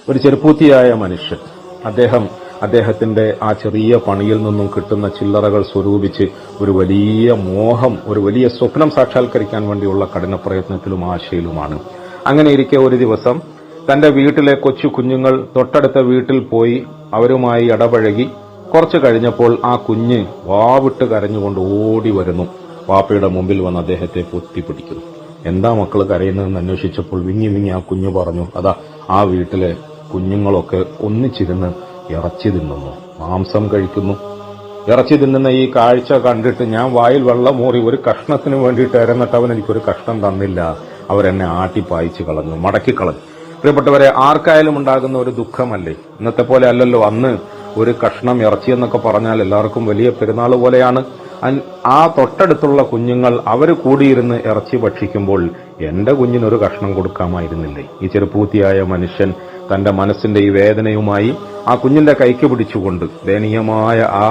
ഒരു ചെറുപ്പൂത്തിയായ മനുഷ്യൻ അദ്ദേഹത്തിന്റെ ആ ചെറിയ പണിയിൽ നിന്നും കിട്ടുന്ന ചില്ലറകൾ സ്വരൂപിച്ച് ഒരു വലിയ മോഹം, ഒരു വലിയ സ്വപ്നം സാക്ഷാത്കരിക്കാൻ വേണ്ടിയുള്ള കഠിന പ്രയത്നത്തിലും ആശയിലുമാണ്. അങ്ങനെ ഇരിക്കെ ഒരു ദിവസം തന്റെ വീട്ടിലെ കൊച്ചു കുഞ്ഞുങ്ങൾ തൊട്ടടുത്ത വീട്ടിൽ പോയി അവരുമായി ഇടപഴകി കുറച്ചു കഴിഞ്ഞപ്പോൾ ആ കുഞ്ഞ് വാവിട്ട് കരഞ്ഞുകൊണ്ട് ഓടി വരുന്നു. വാപ്പയുടെ മുമ്പിൽ വന്ന് അദ്ദേഹത്തെ പൊത്തിപ്പിടിക്കുന്നു. എന്താ മക്കൾ കരയുന്നതെന്ന് അന്വേഷിച്ചപ്പോൾ വിങ്ങി ആ കുഞ്ഞു പറഞ്ഞു, അതാ ആ വീട്ടിലെ കുഞ്ഞുങ്ങളൊക്കെ ഒന്നിച്ചിരുന്ന് ഇറച്ചി തിന്നുന്നു, മാംസം കഴിക്കുന്നു. ഇറച്ചി തിന്നുന്ന ഈ കാഴ്ച കണ്ടിട്ട് ഞാൻ വായിൽ വെള്ളം മൂറി ഒരു കഷ്ണത്തിന് വേണ്ടിയിട്ട് ഇരന്നിട്ട് അവൻ എനിക്കൊരു കഷ്ണം തന്നില്ല. അവരെന്നെ ആട്ടിപ്പായിച്ചു കളഞ്ഞു, മടക്കിക്കളഞ്ഞു. പ്രിയപ്പെട്ടവരെ, ആർക്കായാലും ഉണ്ടാകുന്ന ഒരു ദുഃഖമല്ലേ. ഇന്നത്തെ പോലെ അല്ലല്ലോ. അന്ന് ഒരു കഷ്ണം ഇറച്ചി എന്നൊക്കെ പറഞ്ഞാൽ എല്ലാവർക്കും വലിയ പെരുന്നാൾ പോലെയാണ്. ആ തൊട്ടടുത്തുള്ള കുഞ്ഞുങ്ങൾ അവർ കൂടിയിരുന്ന് ഇറച്ചി ഭക്ഷിക്കുമ്പോൾ എന്റെ കുഞ്ഞിനൊരു കഷ്ണം കൊടുക്കാമായിരുന്നില്ലേ? ഈ ചെറുപ്പൂത്തിയായ മനുഷ്യൻ തന്റെ മനസ്സിന്റെ ഈ വേദനയുമായി ആ കുഞ്ഞിന്റെ കൈക്ക് പിടിച്ചുകൊണ്ട് ദയനീയമായ ആ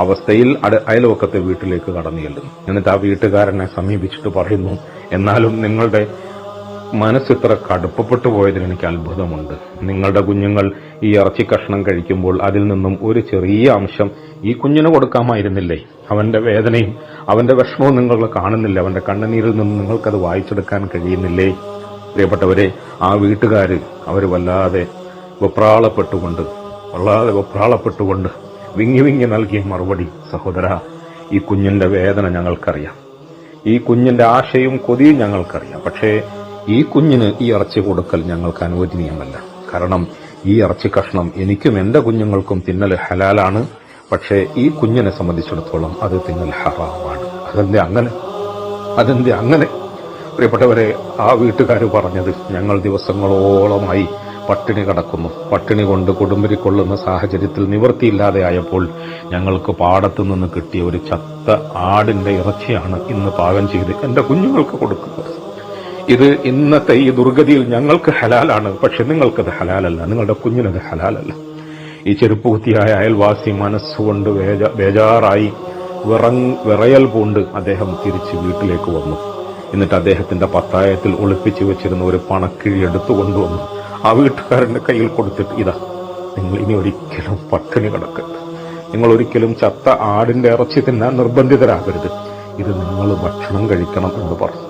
അവസ്ഥയിൽ അയൽവക്കത്തെ വീട്ടിലേക്ക് കടന്നു ചെല്ലുന്നു. എന്നിട്ട് ആ വീട്ടുകാരനെ സമീപിച്ചിട്ട് പറയുന്നു, എന്നാലും നിങ്ങളുടെ മനസ്സിത്ര കടുപ്പപ്പെട്ടു പോയതിന് എനിക്ക് അത്ഭുതമുണ്ട്. നിങ്ങളുടെ കുഞ്ഞുങ്ങൾ ഈ ഇറച്ചി കഷ്ണം കഴിക്കുമ്പോൾ അതിൽ നിന്നും ഒരു ചെറിയ അംശം ഈ കുഞ്ഞിന് കൊടുക്കാമായിരുന്നില്ലേ? അവന്റെ വേദനയും അവന്റെ വിഷമവും നിങ്ങൾ കാണുന്നില്ല? അവന്റെ കണ്ണുനീരിൽ നിന്നും നിങ്ങൾക്കത് വായിച്ചെടുക്കാൻ കഴിയുന്നില്ലേ? പ്രിയപ്പെട്ടവരെ, ആ വീട്ടുകാര് അവർ വല്ലാതെ വെപ്രാളപ്പെട്ടുകൊണ്ട് വിങ്ങി നൽകിയ മറുപടി, സഹോദര, ഈ കുഞ്ഞിന്റെ വേദന ഞങ്ങൾക്കറിയാം, ഈ കുഞ്ഞിന്റെ ആശയും കൊതിയും ഞങ്ങൾക്കറിയാം. പക്ഷേ ഈ കുഞ്ഞിന് ഈ ഇറച്ചി കൊടുക്കൽ ഞങ്ങൾക്ക് അനുവദനീയമല്ല. കാരണം ഈ ഇറച്ചി കഷ്ണം എനിക്കും എന്റെ കുഞ്ഞുങ്ങൾക്കും തിന്നൽ ഹലാലാണ്. പക്ഷേ ഈ കുഞ്ഞിനെ സംബന്ധിച്ചിടത്തോളം അത് തിന്നൽ ഹറാമാണ്. അതെന്തെ അങ്ങനെ? പ്രിയപ്പെട്ടവരെ, ആ വീട്ടുകാർ പറഞ്ഞത്, ഞങ്ങൾ ദിവസങ്ങളോളമായി പട്ടിണി കിടക്കുന്നു. പട്ടിണി കൊണ്ട് കൊടുമ്പിരി കൊള്ളുന്ന സാഹചര്യത്തിൽ നിവൃത്തിയില്ലാതെ ആയപ്പോൾ ഞങ്ങൾക്ക് പാടത്തു നിന്ന് കിട്ടിയ ഒരു ചത്ത ആടിന്റെ ഇറച്ചിയാണ് ഇന്ന് പാകം ചെയ്ത് എന്റെ കുഞ്ഞുങ്ങൾക്ക് കൊടുക്കുന്നത്. ഇത് ഇന്നത്തെ ഈ ദുർഗതിയിൽ ഞങ്ങൾക്ക് ഹലാലാണ്, പക്ഷെ നിങ്ങൾക്കത് ഹലാലല്ല, നിങ്ങളുടെ കുഞ്ഞിനത് ഹലാലല്ല. ഈ ചെറുപ്പൂത്തിയായ അയൽവാസി മനസ്സുകൊണ്ട് ബേജാറായി വിറയൽ പൂണ്ട് അദ്ദേഹം തിരിച്ച് വീട്ടിലേക്ക് വന്നു. എന്നിട്ട് അദ്ദേഹത്തിന്റെ പത്തായത്തിൽ ഒളിപ്പിച്ചു വെച്ചിരുന്ന ഒരു പണക്കിഴി എടുത്തുകൊണ്ടുവന്നു ആ വീട്ടുകാരന്റെ കയ്യിൽ കൊടുത്തിട്ട്, ഇതാ, നിങ്ങൾ ഇനി ഒരിക്കലും പട്ടിണി കിടക്കരുത്, നിങ്ങൾ ഒരിക്കലും ചത്ത ആടിന്റെ ഇറച്ചി തിന്നാൻ നിർബന്ധിതരാകരുത്, ഇത് നിങ്ങൾ ഭക്ഷണം കഴിക്കണം എന്ന് പറഞ്ഞു.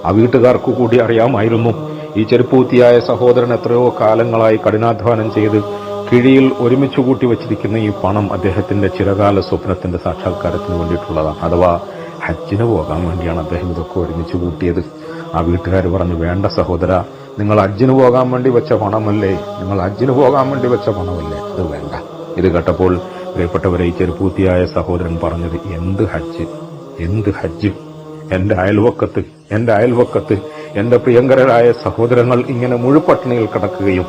ആ വീട്ടുകാർക്ക് കൂടി അറിയാമായിരുന്നു ഈ ചെറുപ്പൂത്തിയായ സഹോദരൻ എത്രയോ കാലങ്ങളായി കഠിനാധ്വാനം ചെയ്ത് കിഴിയിൽ ഒരുമിച്ച് കൂട്ടി വെച്ചിരിക്കുന്ന ഈ പണം അദ്ദേഹത്തിന്റെ ചിരകാല സ്വപ്നത്തിന്റെ സാക്ഷാത്കാരത്തിന് വേണ്ടിയിട്ടുള്ളതാണ്. അഥവാ ഹജ്ജിന് പോകാൻ വേണ്ടിയാണ് അദ്ദേഹം ഇതൊക്കെ ഒരുമിച്ച് കൂട്ടിയത്. ആ വീട്ടുകാർ പറഞ്ഞു, വേണ്ട സഹോദര, നിങ്ങൾ ഹജ്ജിന് പോകാൻ വേണ്ടി വെച്ച പണമല്ലേ, അത് വേണ്ട. ഇത് കേട്ടപ്പോൾ പ്രിയപ്പെട്ടവരെ, ഈ ചെറുപ്പൂത്തിയായ സഹോദരൻ പറഞ്ഞത്, എന്ത് ഹജ്ജ്? എന്റെ അയൽവക്കത്ത് എന്റെ പ്രിയങ്കരായ സഹോദരങ്ങൾ ഇങ്ങനെ മുഴുപട്ടിണിയിൽ കിടക്കുകയും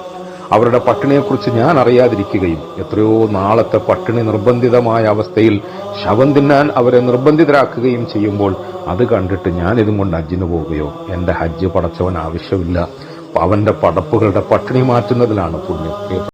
അവരുടെ പട്ടിണിയെക്കുറിച്ച് ഞാൻ അറിയാതിരിക്കുകയും എത്രയോ നാളത്തെ പട്ടിണി നിർബന്ധിതമായ അവസ്ഥയിൽ ശവം തിന്നാൻ അവരെ നിർബന്ധിതരാക്കുകയും ചെയ്യുമ്പോൾ അത് കണ്ടിട്ട് ഞാൻ ഇതും കൊണ്ട് ഹജ്ജിന് പോവുകയോ? എന്റെ ഹജ്ജ് പടച്ചവൻ ആവശ്യമില്ല, അവന്റെ പടപ്പുകളുടെ പട്ടിണി മാറ്റുന്നതിലാണ് പുണ്യം.